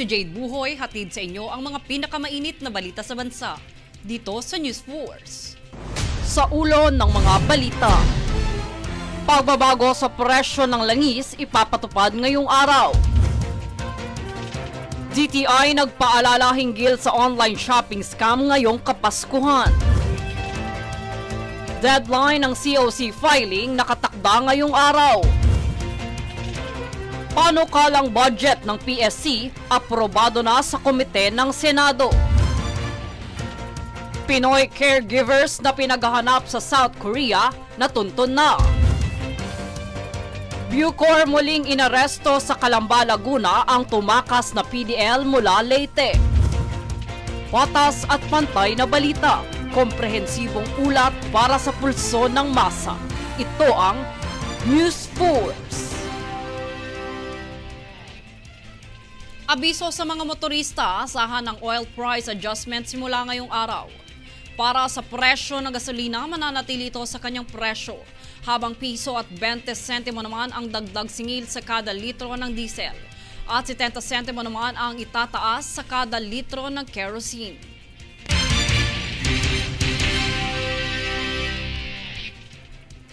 si Jade Buhoy, hatid sa inyo ang mga pinakamainit na balita sa bansa dito sa News Force. Sa ulo ng mga balita, pagbabago sa presyo ng langis ipapatupad ngayong araw. DTI nagpaalala hinggil sa online shopping scam ngayong Kapaskuhan. Deadline ng COC filing nakatakda ngayong araw. Panukalang budget ng PSC aprobado na sa komite ng Senado. Pinoy caregivers na pinaghahanap sa South Korea natuntun na. Bucor muling inaresto sa Calamba, Laguna ang tumakas na PDL mula Leyte. Patas at pantay na balita, komprehensibong ulat para sa pulso ng masa. Ito ang News Force. Abiso sa mga motorista, asahan ng oil price adjustment simula ngayong araw. Para sa presyo ng gasolina, mananatili ito sa kanyang presyo, habang piso at 20 sentimo naman ang dagdag singil sa kada litro ng diesel at 70 sentimo naman ang itataas sa kada litro ng kerosene.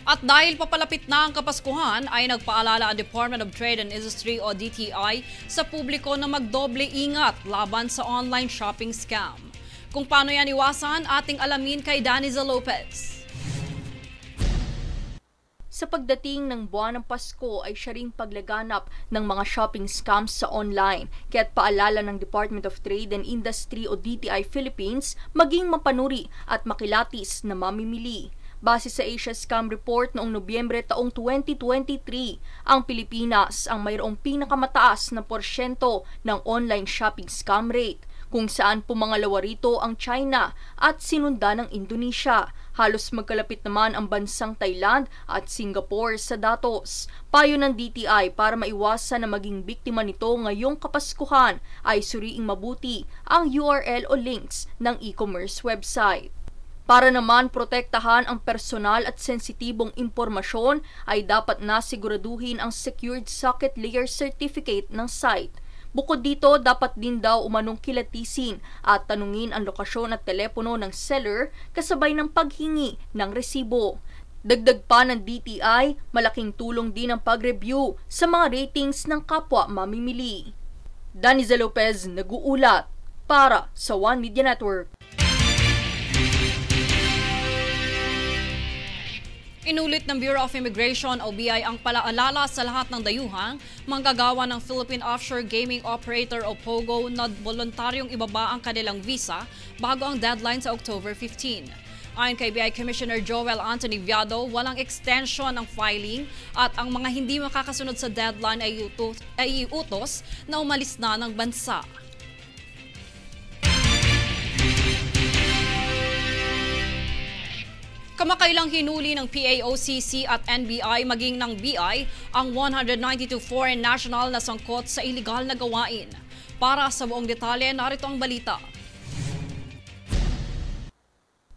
At dahil papalapit na ang Kapaskuhan, ay nagpaalala ang Department of Trade and Industry o DTI sa publiko na magdoble ingat laban sa online shopping scam. Kung paano yan iwasan, ating alamin kay Daniza Lopez. Sa pagdating ng buwan ng Pasko ay siya ring paglaganap ng mga shopping scams sa online. Kaya't paalala ng Department of Trade and Industry o DTI Philippines maging mapanuri at makilatis na mamimili. Base sa Asia Scam Report noong Nobyembre taong 2023, ang Pilipinas ang mayroong pinakamataas na porsyento ng online shopping scam rate, kung saan pumangalawa rito ang China at sinundan ng Indonesia. Halos magkalapit naman ang bansang Thailand at Singapore sa datos. Payo ng DTI para maiwasan na maging biktima nito ngayong Kapaskuhan ay suriing mabuti ang URL o links ng e-commerce website. Para naman protektahan ang personal at sensitibong impormasyon ay dapat na siguraduhin ang Secured Socket Layer Certificate ng site. Bukod dito, dapat din daw umanong kilatisin at tanungin ang lokasyon at telepono ng seller kasabay ng paghingi ng resibo. Dagdag pa ng DTI, malaking tulong din ang pag-review sa mga ratings ng kapwa mamimili. Daniza Lopez, nag-uulat para sa One Media Network. Inulit ng Bureau of Immigration o BI ang palaalala sa lahat ng dayuhang manggagawa ng Philippine Offshore Gaming Operator o POGO na voluntaryong ibaba ang kanilang visa bago ang deadline sa October 15. Ayon kay BI Commissioner Joel Anthony Viado, walang extension ng filing at ang mga hindi makakasunod sa deadline ay iutos na umalis na ng bansa. Kamakailang hinuli ng PAOCC at NBI maging ng BI ang 192 foreign national na sangkot sa iligal na gawain. Para sa buong detalye, narito ang balita.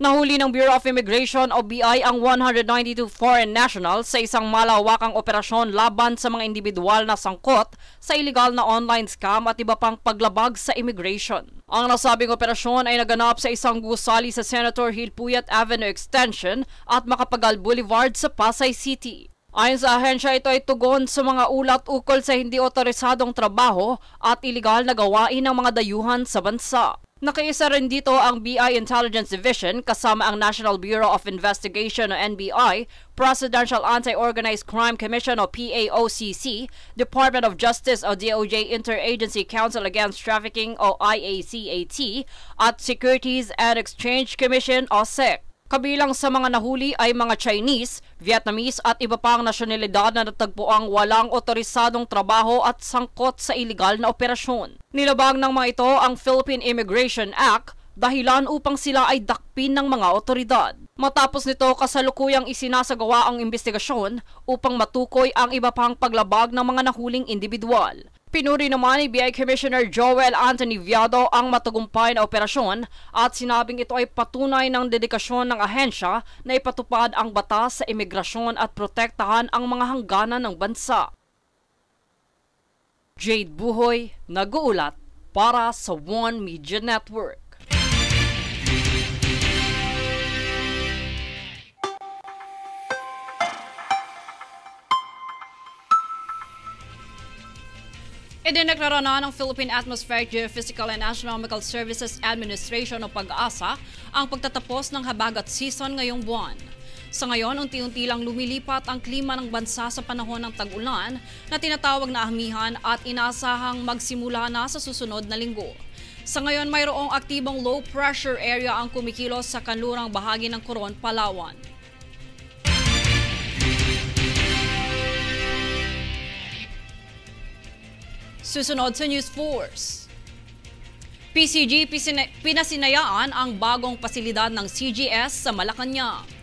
Nahuli ng Bureau of Immigration o BI ang 192 foreign nationals sa isang malawakang operasyon laban sa mga individual na sangkot sa iligal na online scam at iba pang paglabag sa immigration. Ang nasabing operasyon ay naganap sa isang gusali sa Senator Hilpuyat Avenue Extension at Macapagal Boulevard sa Pasay City. Ayon sa ahensya, ito ay tugon sa mga ulat ukol sa hindi otorisadong trabaho at iligal na gawain ng mga dayuhan sa bansa. Nakiisa rin dito ang BI Intelligence Division kasama ang National Bureau of Investigation o NBI, Presidential Anti-Organized Crime Commission o PAOCC, Department of Justice o DOJ Interagency Council Against Trafficking o IACAT, at Securities and Exchange Commission o SEC. Kabilang sa mga nahuli ay mga Chinese, Vietnamese at iba pang nasyonalidad na natagpuang walang otorisadong trabaho at sangkot sa iligal na operasyon. Nilabag ng mga ito ang Philippine Immigration Act, dahilan upang sila ay dakpin ng mga otoridad. Matapos nito, kasalukuyang isinasagawa ang investigasyon upang matukoy ang iba pang paglabag ng mga nahuling individual. Pinuri naman ni BI Commissioner Joel Anthony Viado ang matagumpay na operasyon at sinabing ito ay patunay ng dedikasyon ng ahensya na ipatupad ang batas sa imigrasyon at protektahan ang mga hangganan ng bansa. Jade Buhoy, nag-uulat para sa One Media Network. Idineklara na ng Philippine Atmospheric, Geophysical and Astronomical Services Administration o PAG-ASA ang pagtatapos ng habagat season ngayong buwan. Sa ngayon, unti-unti lang lumilipat ang klima ng bansa sa panahon ng tag-ulan na tinatawag na amihan at inaasahang magsimula na sa susunod na linggo. Sa ngayon, mayroong aktibong low pressure area ang kumikilos sa kanlurang bahagi ng Coron, Palawan. Susunod sa News Force. PCG pinasinayaan ang bagong pasilidad ng CGS sa Malacanang.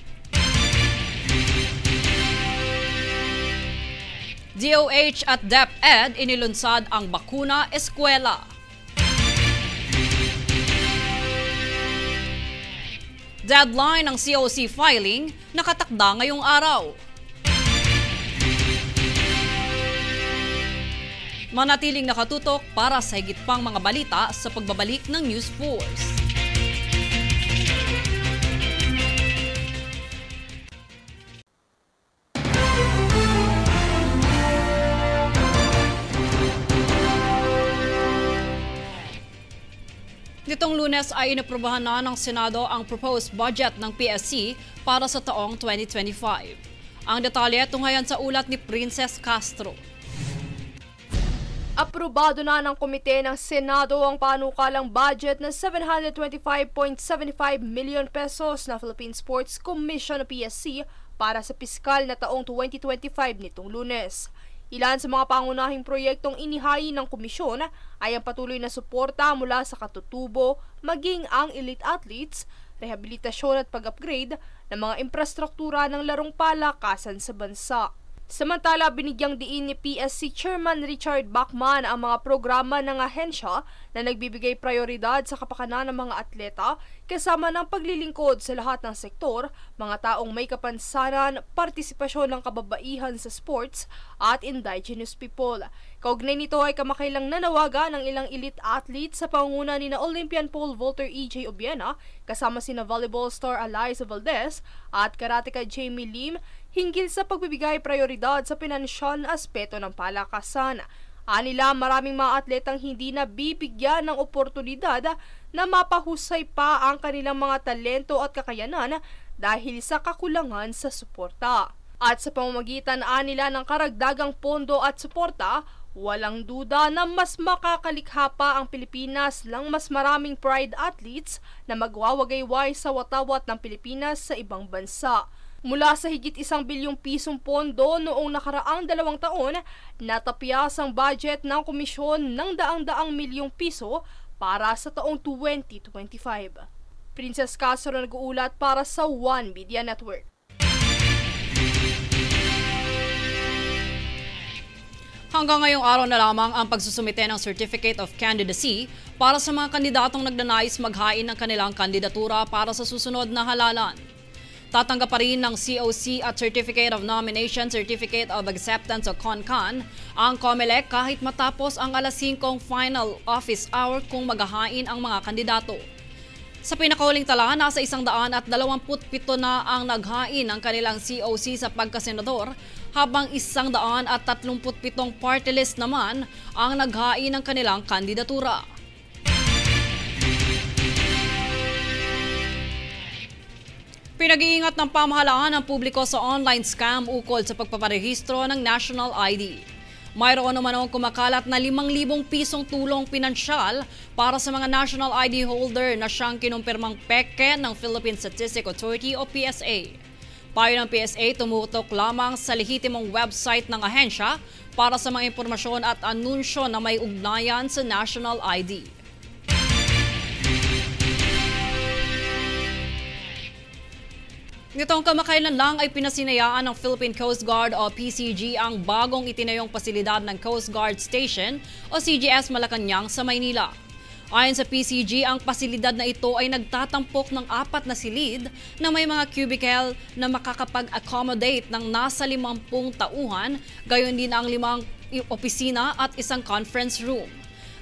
DOH at DepEd inilunsad ang bakuna eskwela. Deadline ng COC filing nakatakda ngayong araw. Manatiling nakatutok para sa higit pang mga balita sa pagbabalik ng News Force. Nitong Lunes ay inaprubahan na ng Senado ang proposed budget ng PSC para sa taong 2025. Ang detalye tunghayan sa ulat ni Princess Castro. Aprobado na ng komite ng Senado ang panukalang budget na 725.75 million pesos na Philippine Sports Commission o PSC para sa piskal na taong 2025 nitong Lunes. Ilan sa mga pangunahing proyektong inihain ng komisyon ay ang patuloy na suporta mula sa katutubo, maging ang elite athletes, rehabilitasyon at pag-upgrade ng mga infrastruktura ng larong palakasan sa bansa. Samantala, binigyang diin ni PSC Chairman Richard Bachman ang mga programa ng ahensya na nagbibigay prioridad sa kapakanan ng mga atleta kasama ng paglilingkod sa lahat ng sektor, mga taong may kapansanan, partisipasyon ng kababaihan sa sports at indigenous people. Kaugnay nito ay kamakailang nanawagan ng ilang elite athletes sa pangunguna ni na Olympian pole vaulter EJ Obiena kasama sina volleyball star Eliza Valdez at karateka Jamie Lim hinggil sa pagbibigay prioridad sa pinansyal na aspeto ng palakasan. Anila, maraming mga atletang hindi na bibigyan ng oportunidad na mapahusay pa ang kanilang mga talento at kakayanan dahil sa kakulangan sa suporta. At sa pamamagitan anila ng karagdagang pondo at suporta, walang duda na mas makakalikha pa ang Pilipinas ng mas maraming pride athletes na magwawagayway sa watawat ng Pilipinas sa ibang bansa. Mula sa higit 1 bilyong pisong pondo noong nakaraang 2 taon, natapyas ang budget ng komisyon ng daang-daang milyong piso para sa taong 2025. Princess Castro nag-uulat para sa One Media Network. Hanggang ngayong araw na lamang ang pagsusumite ng Certificate of Candidacy para sa mga kandidatong nagnanais maghain ng kanilang kandidatura para sa susunod na halalan. Tatanggap pa rin ng COC at Certificate of Nomination, Certificate of Acceptance o CONCAN ang COMELEC kahit matapos ang alas 5 final office hour kung maghahain ang mga kandidato. Sa pinakahuling tala, nasa 127 na ang naghain ng kanilang COC sa pagkasenador, habang 137 party list naman ang naghain ng kanilang kandidatura. Pinag-iingat ng pamahalaan ang publiko sa online scam ukol sa pagpaparehistro ng National ID. Mayroon naman kumakalat na 5,000 pisong tulong pinansyal para sa mga National ID holder na siyang kinumpirmang peke ng Philippine Statistics Authority o PSA. Payo ng PSA, tumutok lamang sa lehitimong website ng ahensya para sa mga impormasyon at anunsyo na may ugnayan sa National ID. Nitong kamakailan lang ay pinasinayaan ng Philippine Coast Guard o PCG ang bagong itinayong pasilidad ng Coast Guard Station o CGS Malacanang sa Maynila. Ayon sa PCG, ang pasilidad na ito ay nagtatampok ng 4 na silid na may mga cubicle na makakapag-accommodate ng nasa 50 tauhan, gayon din ang 5 opisina at 1 conference room.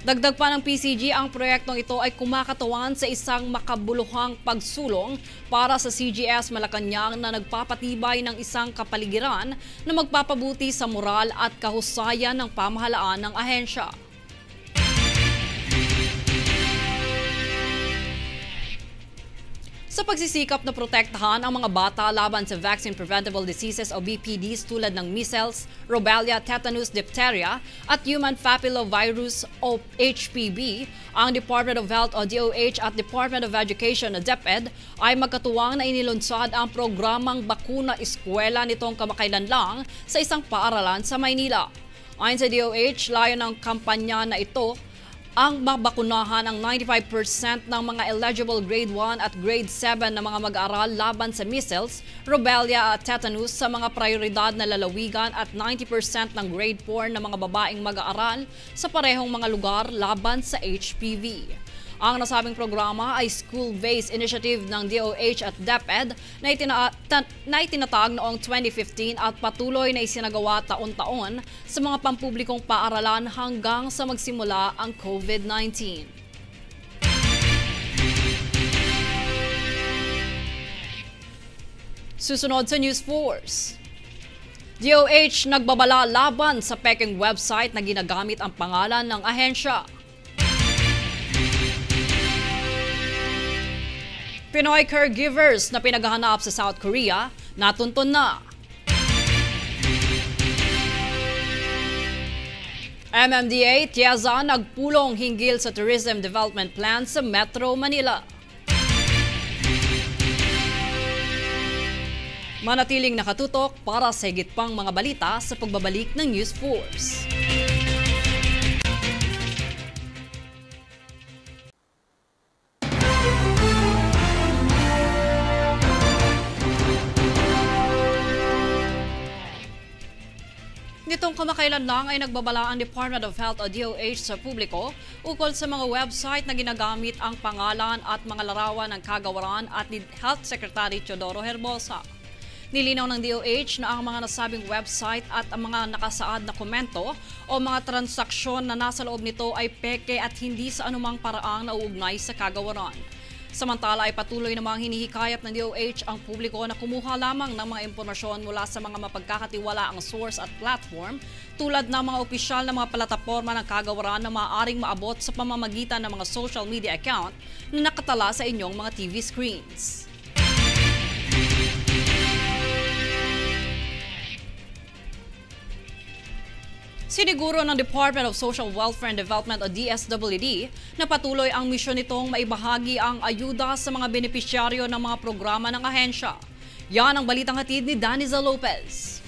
Dagdag pa ng PCG, ang proyektong ito ay kumakatawan sa isang makabuluhang pagsulong para sa CGS Malacanang na nagpapatibay ng isang kapaligiran na magpapabuti sa moral at kahusayan ng pamahalaan ng ahensya. Sa pagsisikap na protektahan ang mga bata laban sa vaccine preventable diseases o BPDs tulad ng measles, rubella, tetanus, diphtheria at human papillovirus o HPV, ang Department of Health o DOH at Department of Education o DepEd ay magkatuwang na inilunsad ang programang Bakuna Eskwela nitong kamakailan lang sa isang paaralan sa Maynila. Ayon sa DOH, layon ng kampanya na ito ang mabakunahan ang 95% ng mga eligible grade 1 at grade 7 na mga mag-aaral laban sa measles, rubella at tetanus sa mga prioridad na lalawigan at 90% ng grade 4 na mga babaeng mag-aaral sa parehong mga lugar laban sa HPV. Ang nasabing programa ay school-based initiative ng DOH at DepEd na itinatag noong 2015 at patuloy na isinagawa taon-taon sa mga pampublikong paaralan hanggang sa magsimula ang COVID-19. Susunod sa News Force. DOH nagbabala laban sa peking website na ginagamit ang pangalan ng ahensya. Pinoy caregivers na pinaghahanap sa South Korea, natuntun na. MMDA, Tiaza, nagpulong hinggil sa Tourism Development Plan sa Metro Manila. Manatiling nakatutok para sa higit pang mga balita sa pagbabalik ng News Force. Nitong kamakailan lang ay nagbabala ang Department of Health o DOH sa publiko ukol sa mga website na ginagamit ang pangalan at mga larawan ng kagawaran at ni Health Secretary Teodoro Herbosa. Nilinaw ng DOH na ang mga nasabing website at ang mga nakasaad na komento o mga transaksyon na nasa loob nito ay peke at hindi sa anumang paraang nauugnay sa kagawaran. Samantala ay patuloy namang hinihikayat ng DOH ang publiko na kumuha lamang ng mga impormasyon mula sa mga mapagkakatiwalaang source at platform tulad ng mga opisyal na mga plataporma ng kagawaran na maaaring maabot sa pamamagitan ng mga social media account na nakatala sa inyong mga TV screens. Siniguro ng Department of Social Welfare and Development o DSWD na patuloy ang misyon nitong maibahagi ang ayuda sa mga benepisyaryo ng mga programa ng ahensya. Yan ang balitang hatid ni Daniza Lopez.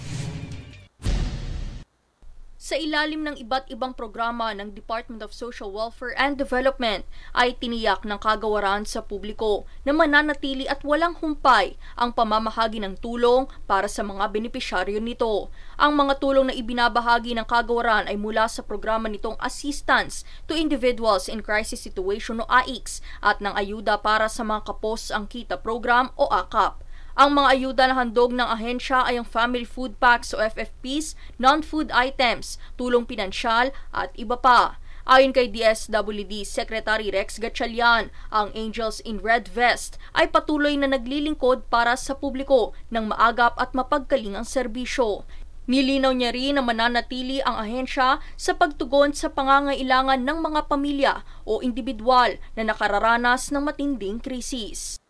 Sa ilalim ng iba't ibang programa ng Department of Social Welfare and Development ay tiniyak ng kagawaran sa publiko na mananatili at walang humpay ang pamamahagi ng tulong para sa mga benepisyaryo nito. Ang mga tulong na ibinabahagi ng kagawaran ay mula sa programa nitong Assistance to Individuals in Crisis Situation o AICS at ng ayuda para sa mga kapos ang kita program o AKAP. Ang mga ayuda na handog ng ahensya ay ang Family Food Packs o FFPs, non-food items, tulong pinansyal at iba pa. Ayon kay DSWD Secretary Rex Gatchalian, ang Angels in Red Vest ay patuloy na naglilingkod para sa publiko ng maagap at mapagkalingang serbisyo. Nilinaw niya rin na mananatili ang ahensya sa pagtugon sa pangangailangan ng mga pamilya o individual na nakararanas ng matinding krisis.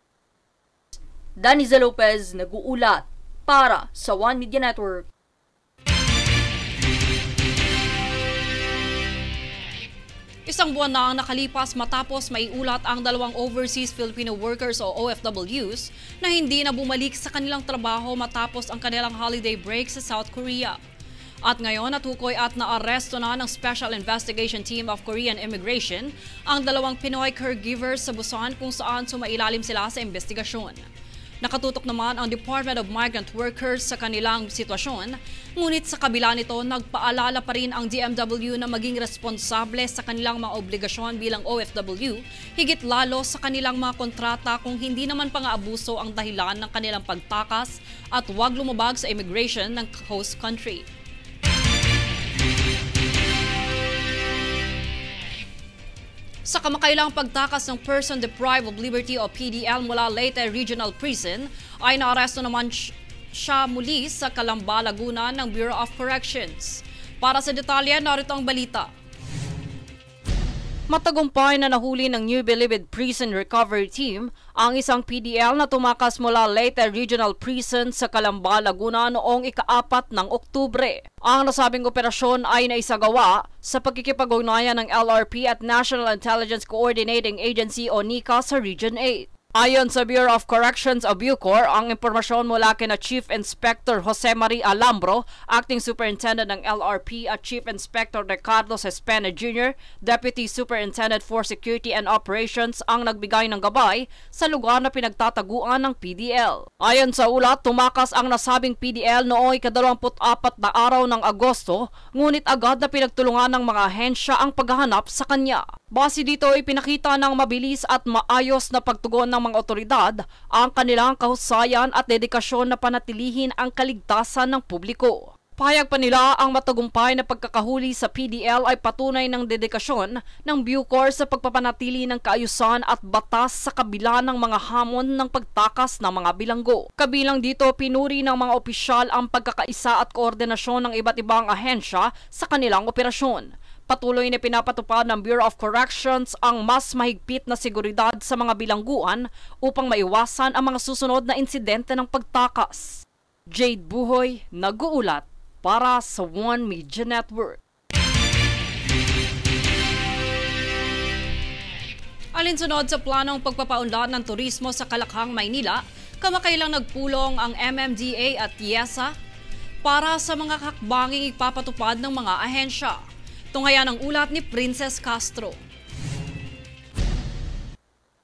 Daniza Lopez, nag-uulat para sa One Media Network. Isang buwan na ang nakalipas matapos maiulat ang 2 overseas Filipino workers o OFWs na hindi na bumalik sa kanilang trabaho matapos ang kanilang holiday break sa South Korea. At ngayon natukoy at naaresto na ng Special Investigation Team of Korean Immigration ang 2 Pinoy caregivers sa Busan kung saan sumailalim sila sa investigasyon. Nakatutok naman ang Department of Migrant Workers sa kanilang sitwasyon, ngunit sa kabila nito nagpaalala pa rin ang DMW na maging responsable sa kanilang mga obligasyon bilang OFW, higit lalo sa kanilang mga kontrata kung hindi naman pang-aabuso ang dahilan ng kanilang pagtakas at huwag lumabag sa immigration ng host country. Sa kamakailang pagtakas ng Person Deprived of Liberty o PDL mula Leyte Regional Prison, ay naaresto naman siya muli sa Calamba, Laguna ng Bureau of Corrections. Para sa detalye, narito ang balita. Matagumpay na nahuli ng New Bilibid Prison Recovery Team ang isang PDL na tumakas mula Leyte Regional Prison sa Calamba, Laguna noong ika-4 ng Oktubre. Ang nasabing operasyon ay naisagawa sa pagkikipag-ugnayan ng LRP at National Intelligence Coordinating Agency o NICA sa Region 8. Ayon sa Bureau of Corrections o Bucor, ang impormasyon mula kina Chief Inspector Jose Marie Alambro, Acting Superintendent ng LRP at Chief Inspector Ricardo Cespena Jr., Deputy Superintendent for Security and Operations ang nagbigay ng gabay sa lugar na pinagtataguan ng PDL. Ayon sa ulat, tumakas ang nasabing PDL noong ika-24 na araw ng Agosto, ngunit agad na pinagtulungan ng mga ahensya ang paghahanap sa kanya. Base dito, ipinakita ng mabilis at maayos na pagtugon ng mga otoridad ang kanilang kahusayan at dedikasyon na panatilihin ang kaligtasan ng publiko. Pahayag pa nila ang matagumpay na pagkakahuli sa PDL ay patunay ng dedikasyon ng Bucor sa pagpapanatili ng kaayusan at batas sa kabila ng mga hamon ng pagtakas ng mga bilanggo. Kabilang dito, pinuri ng mga opisyal ang pagkakaisa at koordinasyon ng iba't ibang ahensya sa kanilang operasyon. Patuloy na pinapatupad ng Bureau of Corrections ang mas mahigpit na seguridad sa mga bilangguan upang maiwasan ang mga susunod na insidente ng pagtakas. Jade Buhoy, nag-uulat para sa One Media Network. Alinsunod sa planong pagpapaunlad ng turismo sa Kalakhang, Maynila, kamakailang nagpulong ang MMDA at TIESA para sa mga hakbanging ipapatupad ng mga ahensya. Tunghayan ang ulat ni Princess Castro.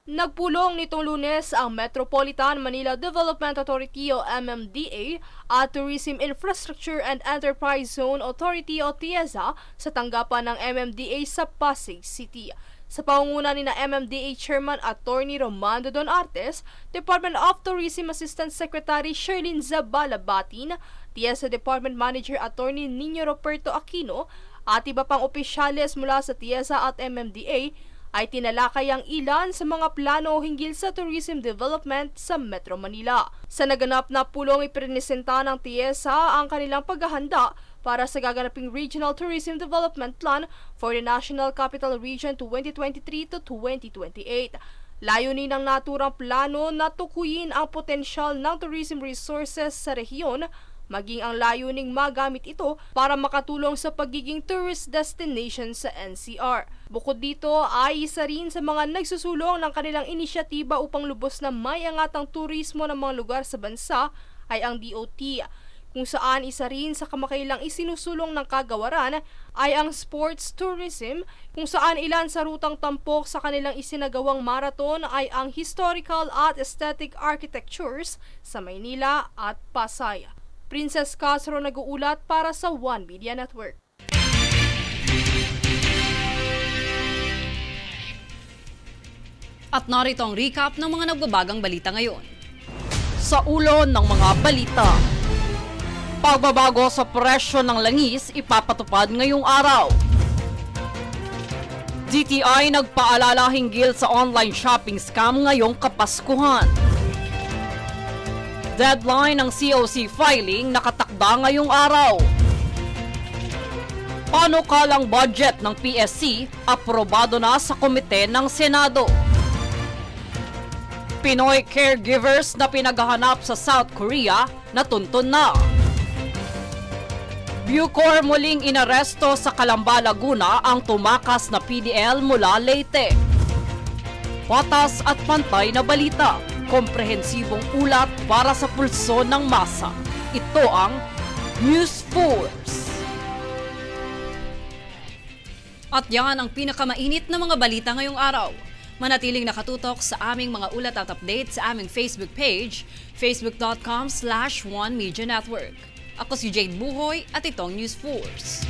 Nagpulong nitong Lunes ang Metropolitan Manila Development Authority o MMDA at Tourism Infrastructure and Enterprise Zone Authority o TIEZA sa tanggapan ng MMDA sa Pasig City. Sa pangunguna ni na MMDA Chairman Attorney Romando Don Artes, Department of Tourism Assistant Secretary Sherlyn Zabalabatin, TIEZA Department Manager Attorney Nino Roberto Aquino, at iba pang opisyales mula sa TIEZA at MMDA ay tinalakay ang ilan sa mga plano hinggil sa tourism development sa Metro Manila. Sa naganap na pulong, ipresenta ng TIEZA ang kanilang paghahanda para sa gaganaping Regional Tourism Development Plan for the National Capital Region 2023 to 2028. Layunin ng naturang plano na tukuyin ang potensyal ng tourism resources sa rehiyon, maging ang layuning magamit ito para makatulong sa pagiging tourist destination sa NCR. Bukod dito ay isa rin sa mga nagsusulong ng kanilang inisyatiba upang lubos na maiangat ang turismo ng mga lugar sa bansa ay ang DOT, kung saan isa rin sa kamakailang isinusulong ng kagawaran ay ang sports tourism, kung saan ilan sa rutang tampok sa kanilang isinagawang marathon ay ang historical at aesthetic architectures sa Maynila at Pasay. Princess Castro, nag-uulat para sa One Media Network. At narito ang recap ng mga nagbabagang balita ngayon. Sa ulo ng mga balita, pagbabago sa presyo ng langis ipapatupad ngayong araw. DTI nagpaalala hinggil sa online shopping scam ngayong Kapaskuhan. Deadline ng COC filing nakatakda ngayong araw. Panukalang budget ng PSC aprobado na sa komite ng Senado. Pinoy caregivers na pinaghahanap sa South Korea natuntun na. Bucor muling inaresto sa Calamba, Laguna ang tumakas na PDL mula Leyte. Patas at pantay na balita. Komprehensibong ulat para sa pulso ng masa. Ito ang News Force. At yan ang pinakamainit na mga balita ngayong araw. Manatiling nakatutok sa aming mga ulat at update sa aming Facebook page, facebook.com/OneMediaNetwork. Ako si Jade Buhoy at itong News Force.